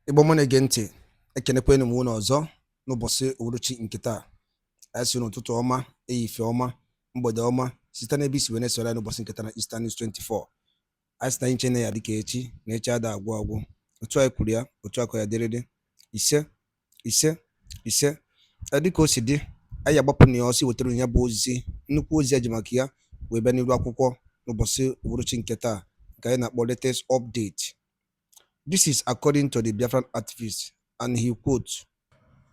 Igbo mụ na-ege ntị ekenekwanụ m unu ọzọ n'ụbọchị uhuruchi nke taa. Anyị sị n'ụtụtụ ọma, ehihie ọma, mgbede ọma site n'ebe isi wee na-esoro anyị n'ụbọchị nke taa na Eastern News 24. Anyị sị na anyị chene ya dịka echi na echi ada agwụ agwụ. Otu anyị kwuru ya, otu aka ya dịrịrị. Ise dịka o si dị, anyị agbapụ na ya ọsọ wetara ya bụ ozi, nnukwu ozi eji maka ya wee bịa n'iru akwụkwọ n'ụbọchị uhuruchi nke taa nke anyị na-akpọ latest update. This is according to the Biafran activist, and he quotes,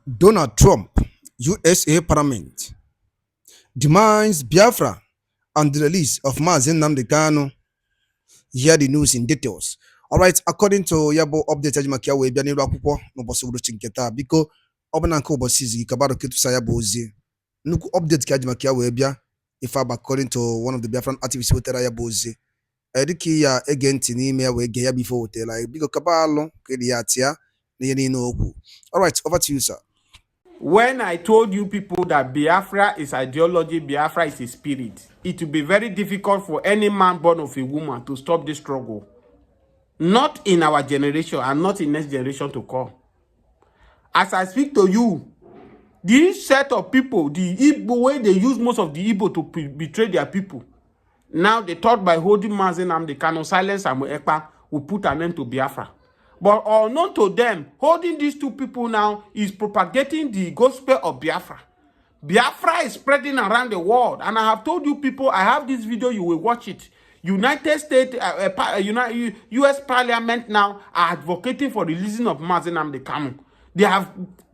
Donald Trump, USA Parliament, demands Biafra and the release of Nnamdi Kanu. Hear the news in details. All right, according to Yabo update Ajimakia we biani rakupo no bosi uruchi nketa biko obana nko bosi zi kabaro kitu sa Yabo ozi. Nuku update Ajimakia we bia if according to one of the Biafran activists wetera Yabo ozi. Ediki ya agenti n'ime we ge ya before hotel like biko kabalo kedi ya tia ni no oku. All right, over to you, sir. When I told you people that Biafra is ideology, Biafra is a spirit, it will be very difficult for any man born of a woman to stop this struggle. Not in our generation and not in next generation to come. As I speak to you, this set of people, the Igbo way they use most of the Igbo to betray their people, now they thought by holding Nnamdi Kanu, silence and Ekpa will put an end to Biafra. But unknown to them, holding these two people now is propagating the gospel of Biafra. Biafra is spreading around the world. And I have told you people, I have this video, you will watch it. United States, US Parliament now are advocating for the releasing of Nnamdi Kanu. They have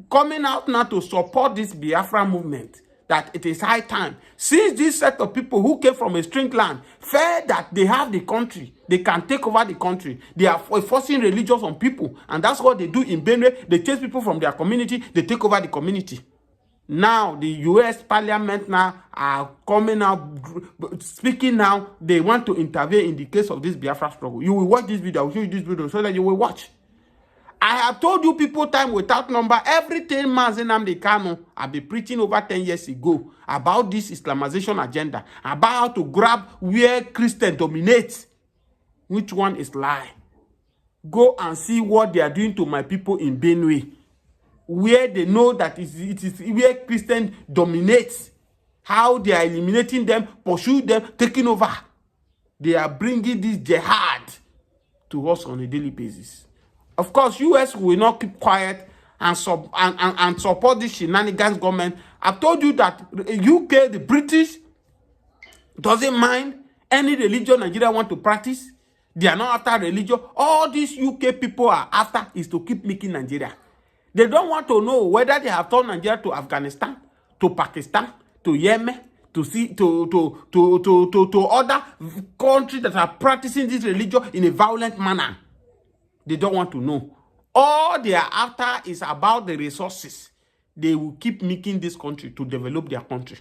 coming out now to support this Biafra movement, that it is high time. Since this set of people who came from a strange land felt that they have the country, they can take over the country. They are forcing religions on people. And that's what they do in Benue. They chase people from their community. They take over the community. Now, the U.S. Parliament now are coming out, speaking now. They want to intervene in the case of this Biafra struggle. You will watch this video. I will show you this video so that you will watch. I have told you people time without number, everything Nnamdi Kanu I've been preaching over 10 years ago about this Islamization agenda, about how to grab where Christian dominates. Which one is lie? Go and see what they are doing to my people in Benue, where they know that it is where Christian dominates, how they are eliminating them, pursue them, taking over. They are bringing this jihad to us on a daily basis. Of course, US will not keep quiet and support this shenanigans government. I've told you that UK, the British, doesn't mind any religion Nigeria want to practice. They are not after religion. All these UK people are after is to keep making Nigeria. They don't want to know whether they have turned Nigeria to Afghanistan, to Pakistan, to Yemen, to other countries that are practicing this religion in a violent manner. They don't want to know. All they are after is about the resources. They will keep making this country to develop their country.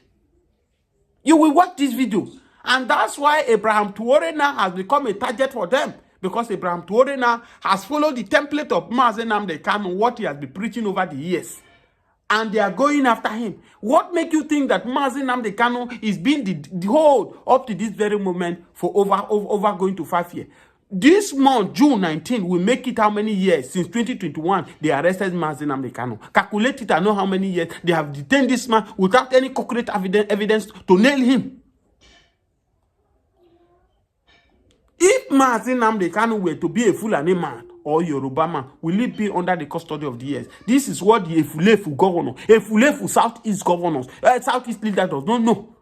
You will watch this video. And that's why Abraham Traore now has become a target for them. Because Abraham Traore now has followed the template of Nnamdi Kanu, what he has been preaching over the years. And they are going after him. What makes you think that Nnamdi Kanu is being the hold up to this very moment for over going to 5 years? This month, June 19, will make it how many years since 2021 they arrested Nnamdi Kanu. Calculate it and know how many years they have detained this man without any concrete evidence to nail him. If Nnamdi Kanu were to be a Fulani man or Yoruba man, will it be under the custody of the years? This is what the Efulefu governor, Efulefu Southeast governors, Southeast leader does not know.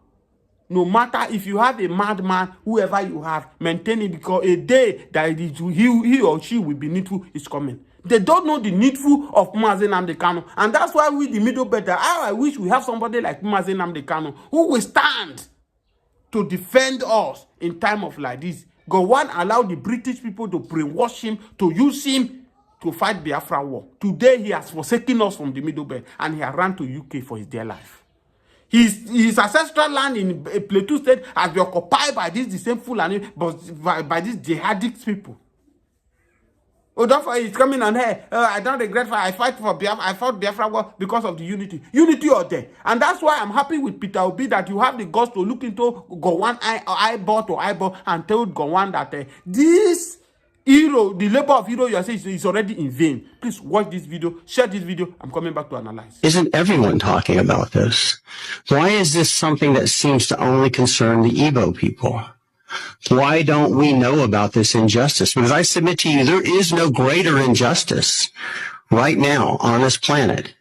No matter if you have a madman, whoever you have, maintain it, because a day that he or she will be needful is coming. They don't know the needful of Nnamdi Kanu. And that's why we, the middle better, I wish we have somebody like Nnamdi Kanu who will stand to defend us in time of like this. Gowon allowed the British people to brainwash him, to use him to fight Biafra war. Today he has forsaken us from the middle belt and he has run to UK for his dear life. His ancestral land in Plateau State has been occupied by this the same Fulani, but by these jihadist people. Oh, don't forget, he's coming on here. I don't regret. I fight for Biafra. I fought Biafra war because of the unity. Unity or there. And that's why I'm happy with Peter Obi that you have the guts to look into Gowon eyeball to eyeball and tell Gowon that this Hero, the labor of hero you are saying is already in vain. Please watch this video, share this video. I'm coming back to analyze. Isn't everyone talking about this? Why is this something that seems to only concern the Igbo people? Why don't we know about this injustice? Because I submit to you, there is no greater injustice right now on this planet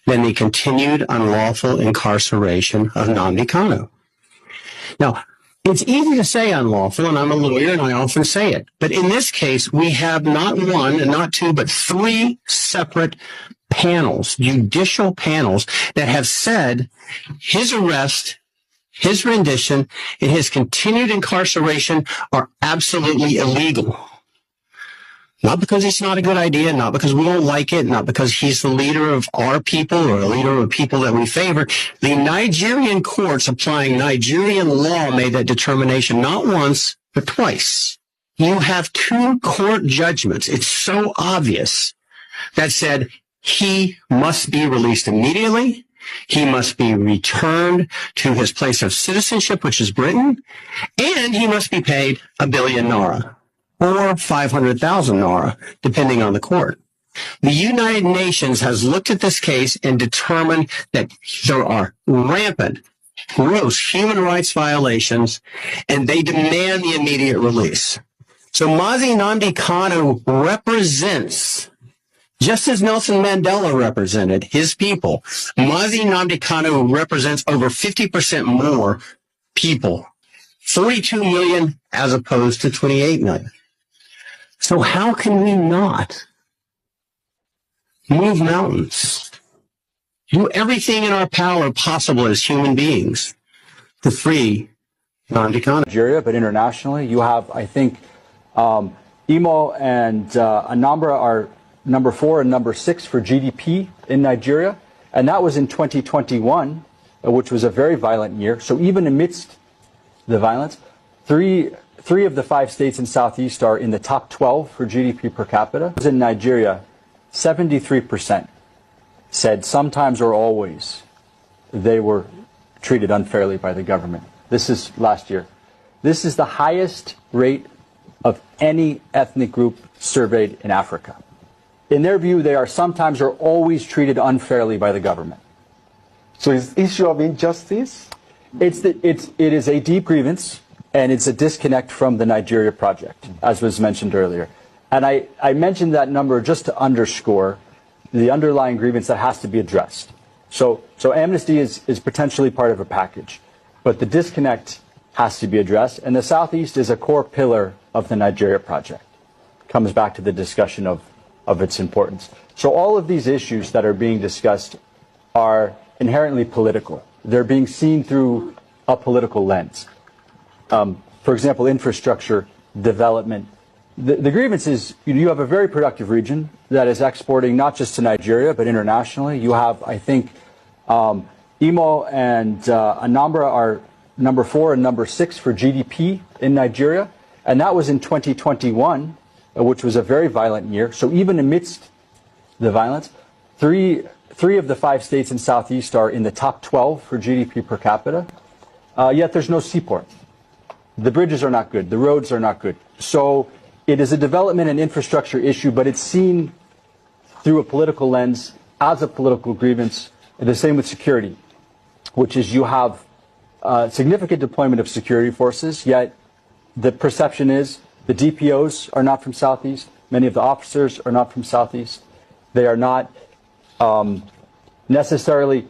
than the continued unlawful incarceration of Nnamdi Kanu. Now, it's easy to say unlawful, and I'm a lawyer and I often say it. But in this case, we have not one and not two, but three separate panels, judicial panels, that have said his arrest, his rendition, and his continued incarceration are absolutely illegal. Not because it's not a good idea, not because we don't like it, not because he's the leader of our people or a leader of people that we favor. The Nigerian courts applying Nigerian law made that determination not once, but twice. You have two court judgments. It's so obvious that said he must be released immediately. He must be returned to his place of citizenship, which is Britain, and he must be paid 1 billion naira. Or 500,000 naira, depending on the court. The United Nations has looked at this case and determined that there are rampant, gross human rights violations, and they demand the immediate release. So Mazi Nnamdi Kanu represents, just as Nelson Mandela represented his people, Mazi Nnamdi Kanu represents over 50% more people, 42 million as opposed to 28 million. So how can we not move mountains, do everything in our power possible as human beings to free Nnamdi Kanu? Nigeria, but internationally, you have, I think, Imo and Anambra are number 4 and number 6 for GDP in Nigeria, and that was in 2021, which was a very violent year. So even amidst the violence, Three of the 5 states in Southeast are in the top 12 for GDP per capita. In Nigeria, 73% said sometimes or always they were treated unfairly by the government. This is last year. This is the highest rate of any ethnic group surveyed in Africa. In their view, they are sometimes or always treated unfairly by the government. So is the issue of injustice? It is a deep grievance. And it's a disconnect from the Nigeria project, as was mentioned earlier. And I mentioned that number just to underscore the underlying grievance that has to be addressed. So amnesty is potentially part of a package, but the disconnect has to be addressed. And the Southeast is a core pillar of the Nigeria project. Comes back to the discussion of its importance. So all of these issues that are being discussed are inherently political. They're being seen through a political lens. For example, infrastructure development. The grievance is you have a very productive region that is exporting not just to Nigeria, but internationally. You have, I think, Imo and Anambra are number 4 and number 6 for GDP in Nigeria. And that was in 2021, which was a very violent year. So even amidst the violence, three of the 5 states in Southeast are in the top 12 for GDP per capita. Yet there's no seaport. The bridges are not good. The roads are not good. So it is a development and infrastructure issue, but it's seen through a political lens as a political grievance. The same with security, which is you have significant deployment of security forces, yet the perception is the DPOs are not from Southeast. Many of the officers are not from Southeast. They are not necessarily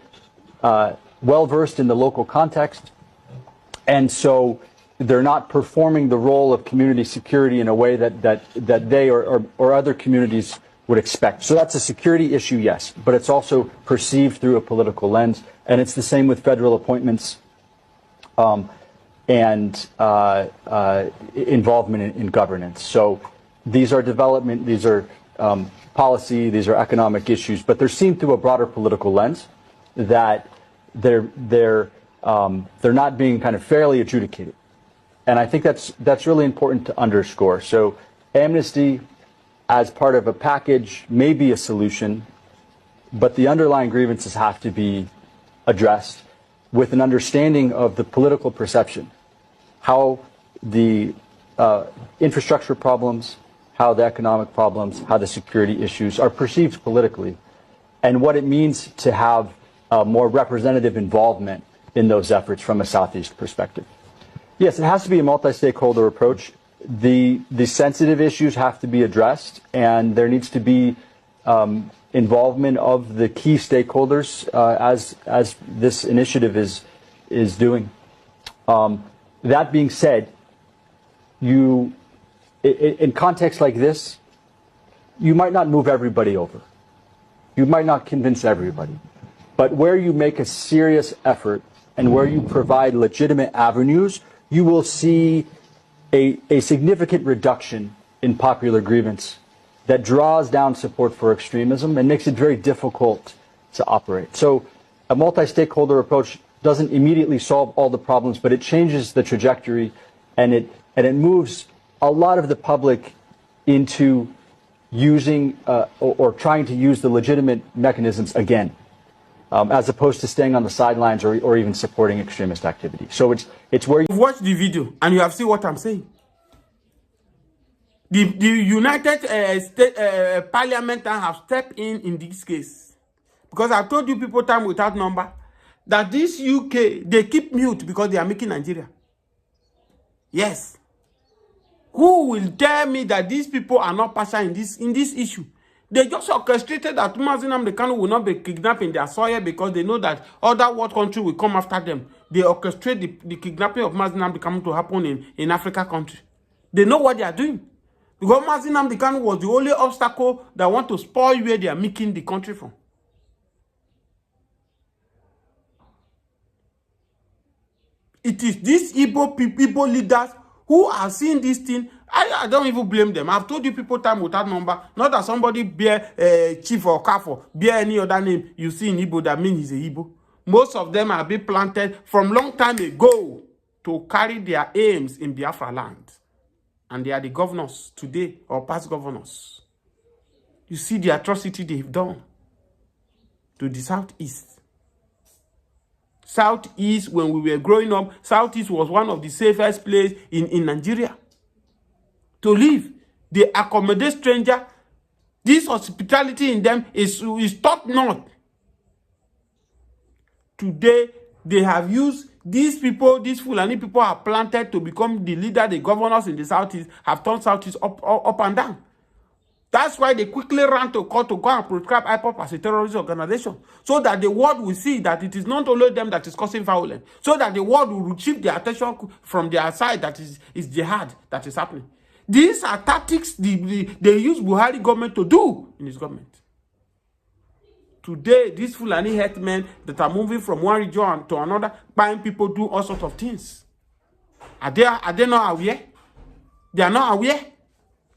well-versed in the local context. And so they're not performing the role of community security in a way that they or other communities would expect. So that's a security issue, yes, but it's also perceived through a political lens. And it's the same with federal appointments and involvement in governance. So these are development, these are policy, these are economic issues, but they're seen through a broader political lens that they're not being kind of fairly adjudicated. And I think that's really important to underscore. So amnesty as part of a package may be a solution, but the underlying grievances have to be addressed with an understanding of the political perception, how the infrastructure problems, how the economic problems, how the security issues are perceived politically, and what it means to have more representative involvement in those efforts from a Southeast perspective. Yes, it has to be a multi-stakeholder approach. The sensitive issues have to be addressed, and there needs to be involvement of the key stakeholders as this initiative is doing. That being said, in contexts like this, you might not move everybody over. You might not convince everybody. But where you make a serious effort and where you provide legitimate avenues, you will see a significant reduction in popular grievance that draws down support for extremism and makes it very difficult to operate. So a multi-stakeholder approach doesn't immediately solve all the problems, but it changes the trajectory, and it moves a lot of the public into using or trying to use the legitimate mechanisms again, as opposed to staying on the sidelines or even supporting extremist activity. So it's where You've watched the video and you have seen what I'm saying. The United States Parliament have stepped in this case, because I've told you people time without number that this UK, they keep mute because they are making Nigeria. Yes. Who will tell me that these people are not partial in this issue? They just orchestrated that Nnamdi Kanu will not be kidnapped in their soil because they know that other world countries will come after them. They orchestrate the kidnapping of Nnamdi Kanu to happen in Africa country. They know what they are doing. Because Nnamdi Kanu was the only obstacle that want to spoil where they are making the country from. It is these Igbo leaders who are seeing this thing. I don't even blame them. I've told you people time without number. Not that somebody bear chief or kafo, bear any other name you see in Igbo that means he's a Igbo. Most of them have been planted from long time ago to carry their aims in Biafra land. And they are the governors today or past governors. You see the atrocity they've done to the Southeast. Southeast, when we were growing up, Southeast was one of the safest places in Nigeria to live. They accommodate strangers. This hospitality in them is top notch. Today, they have used these people, these Fulani people are planted to become the leader, the governors in the Southeast, have turned Southeast up and down. That's why they quickly ran to court to go and prescribe IPOP as a terrorist organization, so that the world will see that it is not only them that is causing violence, so that the world will shift their attention from their side that is jihad that is happening. These are tactics they use Buhari government to do in his government. Today, these Fulani headmen that are moving from one region to another, buying people, do all sorts of things. Are they not aware? They are not aware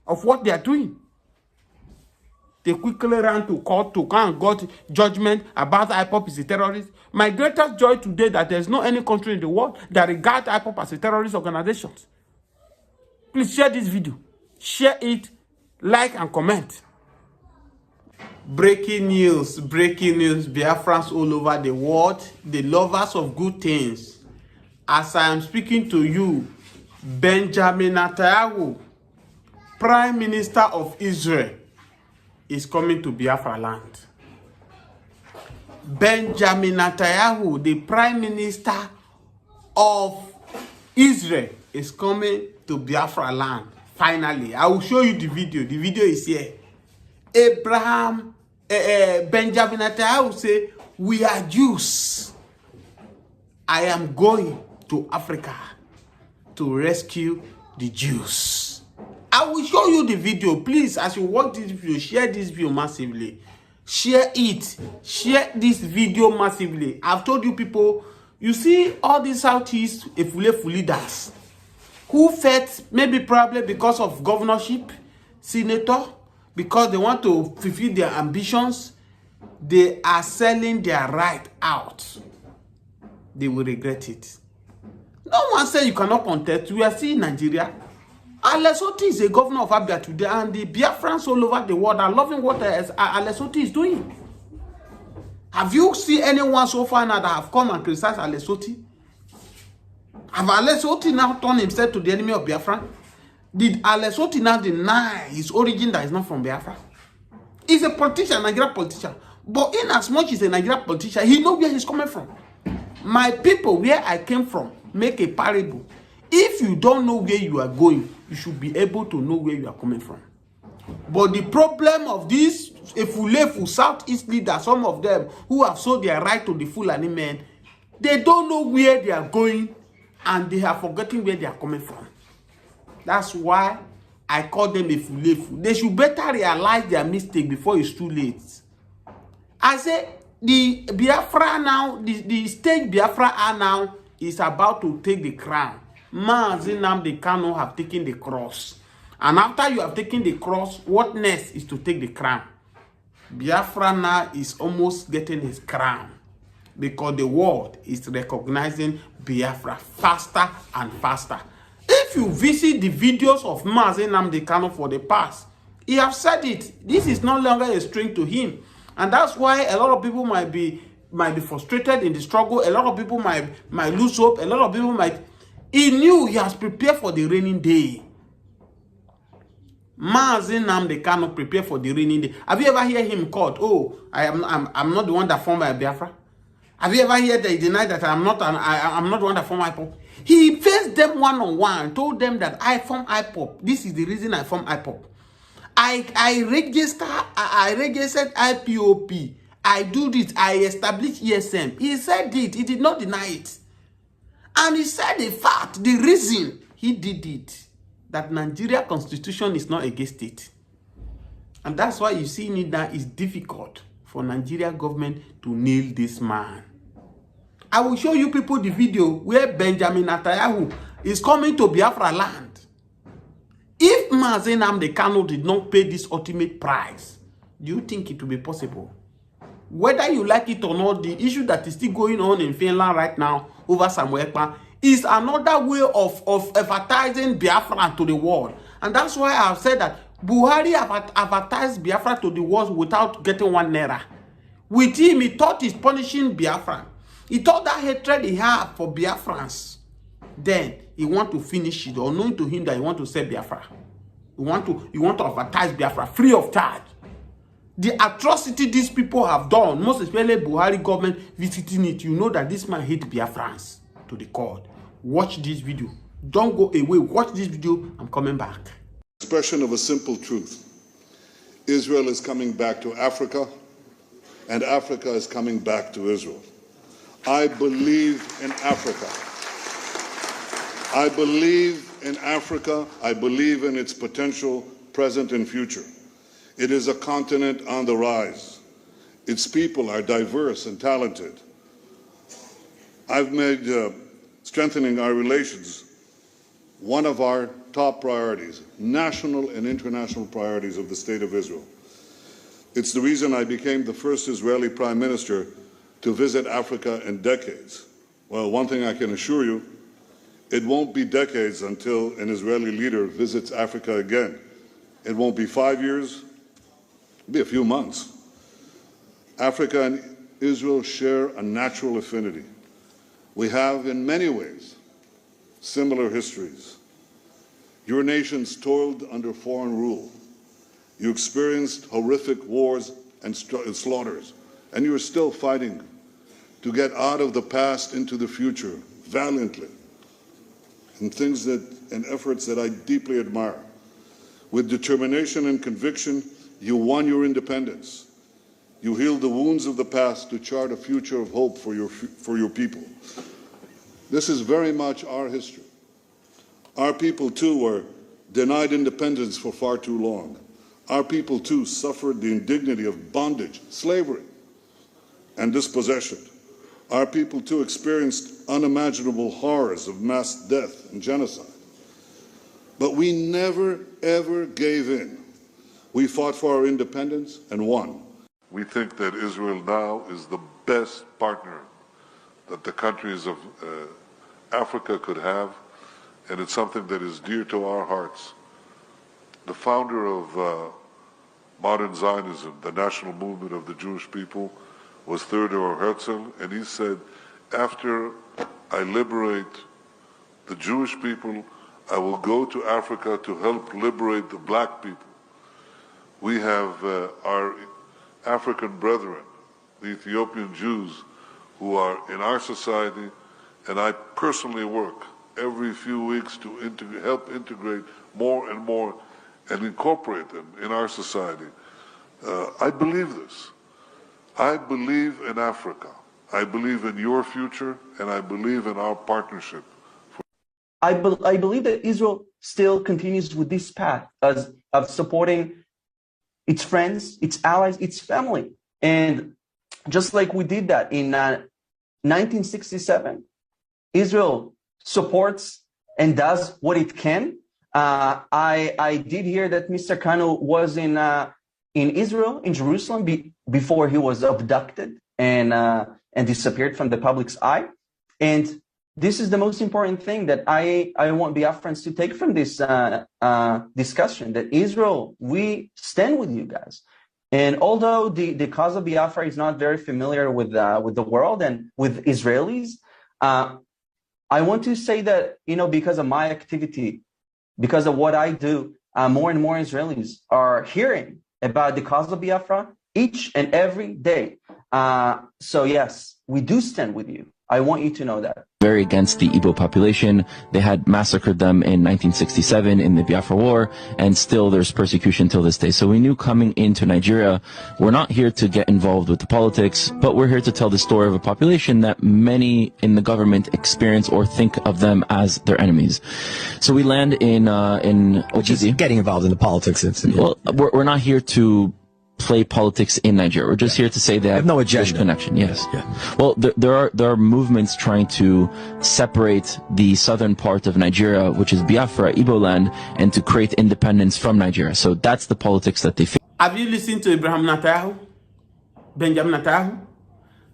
of what they are doing. They quickly ran to court to come and got judgment about IPOP as a terrorist. My greatest joy today that there's no any country in the world that regards IPOP as a terrorist organization. Please share this video. Share it, like and comment. Breaking news, Biafrans all over the world, the lovers of good things. As I am speaking to you, Benjamin Netanyahu, Prime Minister of Israel, is coming to Biafra land. Benjamin Netanyahu, the Prime Minister of Israel, is coming to Biafra land. Finally, I will show you the video. The video is here. Benjamin Netanyahu say, we are Jews. I am going to Africa to rescue the Jews. I will show you the video. Please, as you watch this video, share this video massively. Share it. Share this video massively. I've told you people, you see all these Southeast leaders who felt maybe probably because of governorship, senator, because they want to fulfill their ambitions, they are selling their right out. They will regret it. No one said you cannot contest. We are still in Nigeria. Alesoti is a governor of Abia today, and the Biafrans all over the world are loving what Alesoti is doing. Have you seen anyone so far now that have come and criticized Alesoti? Have Alesoti now turned himself to the enemy of Biafra? Did Alessandro deny his origin that is not from Biafra? He's a politician, a Nigerian politician. But in as much as a Nigerian politician, he knows where he's coming from. My people, where I came from, make a parable. If you don't know where you are going, you should be able to know where you are coming from. But the problem of these Efulefu Southeast leaders, some of them who have sold their right to the Fulani men, they don't know where they are going and they are forgetting where they are coming from. That's why I call them Efulefu. They should better realize their mistake before it's too late. I say the Biafra now, the stage Biafra are now is about to take the crown. Nnamdi Kanu have taken the cross. And after you have taken the cross, what next is to take the crown? Biafra now is almost getting his crown because the world is recognizing Biafra faster and faster. If you visit the videos of Nnamdi Kanu for the past, he have said it. This is no longer a string to him. And that's why a lot of people might be frustrated in the struggle. A lot of people might lose hope. A lot of people might... He knew he has prepared for the raining day. Nnamdi Kanu prepare for the raining day. Have you ever heard him called, oh, I'm not the one that formed Biafra? Have you ever heard that he denied that I'm not the one that formed IPOP? He faced them one-on-one, told them that I formed IPOP. This is the reason I formed IPOP. I registered IPOP. I do this. I established ESM. He said it. He did not deny it. And he said the fact, the reason he did it, that Nigeria constitution is not against it. And that's why you see it that it's difficult for Nigeria government to nail this man. I will show you people the video where Benjamin Netanyahu is coming to Biafra land. If Nnamdi Kanu did not pay this ultimate price, do you think it will be possible? Whether you like it or not, the issue that is still going on in Finland right now over Samuel Ekpa is another way of advertising Biafra to the world. And that's why I've said that Buhari advertised Biafra to the world without getting 1 naira. With him, he thought he's punishing Biafra. He thought that hatred he had for Biafrans. Then he want to finish it, or knowing to him that he want to sell Biafra. You want to advertise Biafra free of charge. The atrocity these people have done, most especially Buhari government visiting it, you know that this man hate Biafrans to the core. Watch this video. Don't go away. Watch this video. I'm coming back. Expression of a simple truth. Israel is coming back to Africa, and Africa is coming back to Israel. I believe in Africa. I believe in Africa. I believe in its potential, present and future. It is a continent on the rise. Its people are diverse and talented. I've made strengthening our relations one of our top priorities, national and international priorities of the State of Israel. It's the reason I became the first Israeli Prime Minister to visit Africa in decades. Well, one thing I can assure you, it won't be decades until an Israeli leader visits Africa again. It won't be 5 years, it'll be a few months. Africa and Israel share a natural affinity. We have, in many ways, similar histories. Your nations toiled under foreign rule. You experienced horrific wars and slaughters, and you are still fighting to get out of the past into the future valiantly, in efforts that I deeply admire. With determination and conviction, you won your independence. You healed the wounds of the past to chart a future of hope for your people. This is very much our history. Our people, too, were denied independence for far too long. Our people, too, suffered the indignity of bondage, slavery, and dispossession. Our people, too, experienced unimaginable horrors of mass death and genocide. But we never, ever gave in. We fought for our independence and won. We think that Israel now is the best partner that the countries of Africa could have, and it's something that is dear to our hearts. The founder of modern Zionism, the national movement of the Jewish people, was Theodor Herzl, and he said, after I liberate the Jewish people, I will go to Africa to help liberate the black people. We have our African brethren, the Ethiopian Jews, who are in our society, and I personally work every few weeks to help integrate more and more and incorporate them in our society. I believe this. I believe in Africa. I believe in your future, and I believe in our partnership. I believe that Israel still continues with this path of supporting its friends, its allies, its family. And just like we did that in 1967, Israel supports and does what it can. I did hear that Mr. Kanu was in Israel, in Jerusalem, before he was abducted and disappeared from the public's eye. And this is the most important thing that I want Biafrans to take from this discussion, that Israel, we stand with you guys. And although the cause of Biafra is not very familiar with the world and with Israelis, I want to say that, because of my activity, because of what I do, more and more Israelis are hearing about the cause of Biafra each and every day. So yes, we do stand with you. I want you to know that. Very against the Igbo population. They had massacred them in 1967 in the Biafra War, and still there's persecution till this day. So we knew coming into Nigeria, we're not here to get involved with the politics, but we're here to tell the story of a population that many in the government experience or think of them as their enemies. So we land in Which is getting involved in the politics. Well, we're not here to play politics in Nigeria. We're just here to say that no agenda. There's connection. Yes. Yeah. Well, there are movements trying to separate the southern part of Nigeria, which is Biafra, Igbo land, and to create independence from Nigeria. So that's the politics that they face. Have you listened to Benjamin Netanyahu?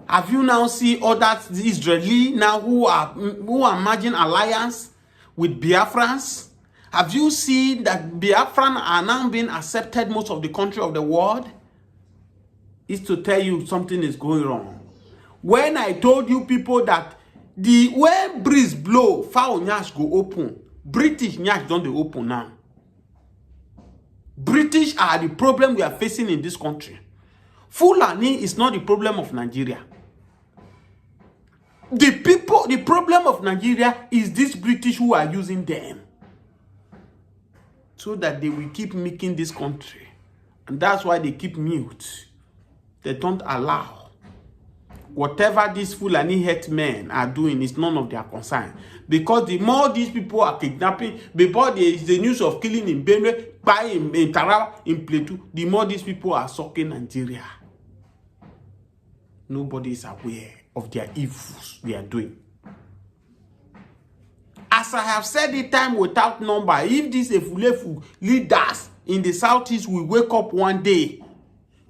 Have you now seen other Israeli now who are merging alliance with Biafrans? Have you seen that Biafran are now being accepted most of the country of the world? It's to tell you something is going wrong. When I told you people that when breeze blow, foul nyash go open. British nyash don't they open now. British are the problem we are facing in this country. Fulani is not the problem of Nigeria. The problem of Nigeria is these British who are using them, so that they will keep making this country. And that's why they keep mute. They don't allow. Whatever these Fulani headmen are doing is none of their concern. Because the more these people are kidnapping, before there is the news of killing in Benue, in Tarawa, in Plateau, the more these people are sucking Nigeria. Nobody is aware of their evils they are doing. As I have said it time without number, if these Efulefu leaders in the southeast will wake up one day,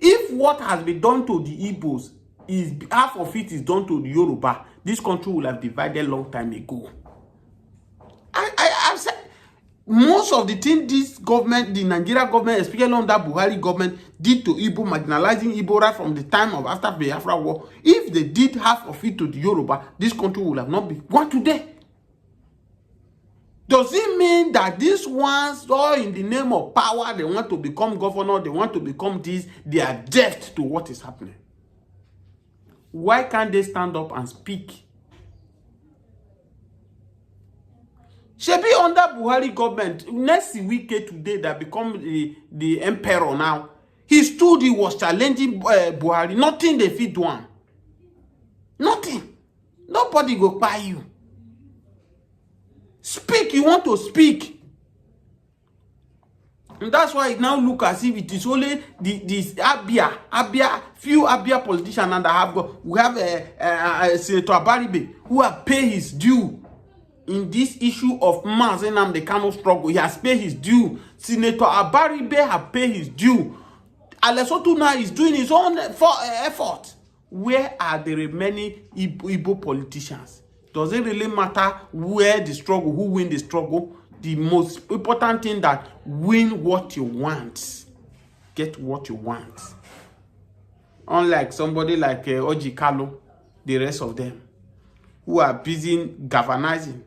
if what has been done to the Igbos is half of it is done to the Yoruba, this country will have divided long time ago. I've said most of the things this government, the Nigeria government, especially under Buhari government, did to Igbo, marginalizing Igbo right from the time of after Biafra war. If they did half of it to the Yoruba, this country will have not been one today. Does it mean that these ones, all in the name of power, they want to become governor, they want to become this, they are deaf to what is happening? Why can't they stand up and speak? Shebi under Buhari government, next week today that become the emperor now, he stood, he was challenging Buhari. Nothing they fit one. Nothing. Nobody go buy you. Speak, you want to speak. And that's why it now look as if it is only this few Abia politicians that have got. We have Senator Abaribe who have paid his due in this issue of Nnamdi Kanu struggle. He has paid his due. Senator Abaribe has paid his due. Alesotu now is doing his own effort. Where are the remaining Igbo politicians? Does it really matter where the struggle, who win the struggle? The most important thing that win what you want. Get what you want. Unlike somebody like Oji Kalo, the rest of them, who are busy galvanizing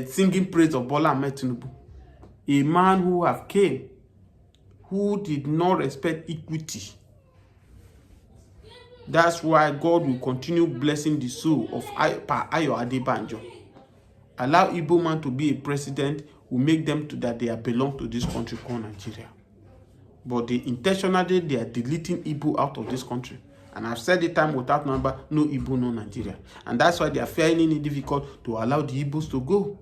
singing praise of Bola Ahmed Tinubu. A man who have came, who did not respect equity. That's why God will continue blessing the soul of Ayo Adebanjo. Allow Igbo man to be a president who make them to that they belong to this country called Nigeria. But intentionally they are deleting Igbo out of this country. And I've said it time without number, no Igbo, no Nigeria. And that's why they are finding it difficult to allow the Igbos to go.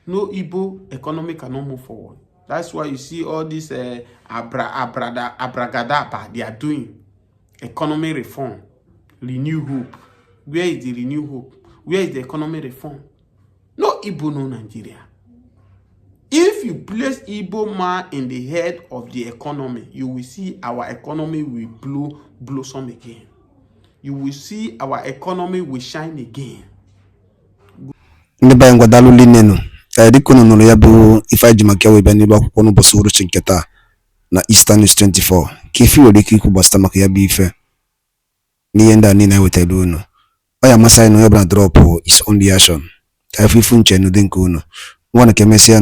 No Igbo economy cannot move forward. That's why you see all this abragadaba they are doing. Economy reform, renew hope. Where is the renew hope? Where is the economy reform? No Igbo, no Nigeria. If you place Igbo man in the head of the economy, you will see our economy will blossom again. You will see our economy will shine again. Ndị be ngwadalu linenu dịka unu nụrụ ya bụ ife ji maka wee bịa n'ebe akwụkwọ n'ụbọchị uruchi nke taa na Eastern News 24 ka ife nwere ike ikwu gbasara maka ya bụ ife n'ihe ndị a niile ewetara unu. Ọ ya amasị anyị na onye ọbụla drọpụ is on the action ka ife ifu nche n'ụdị nke unu nwa na ka emesịa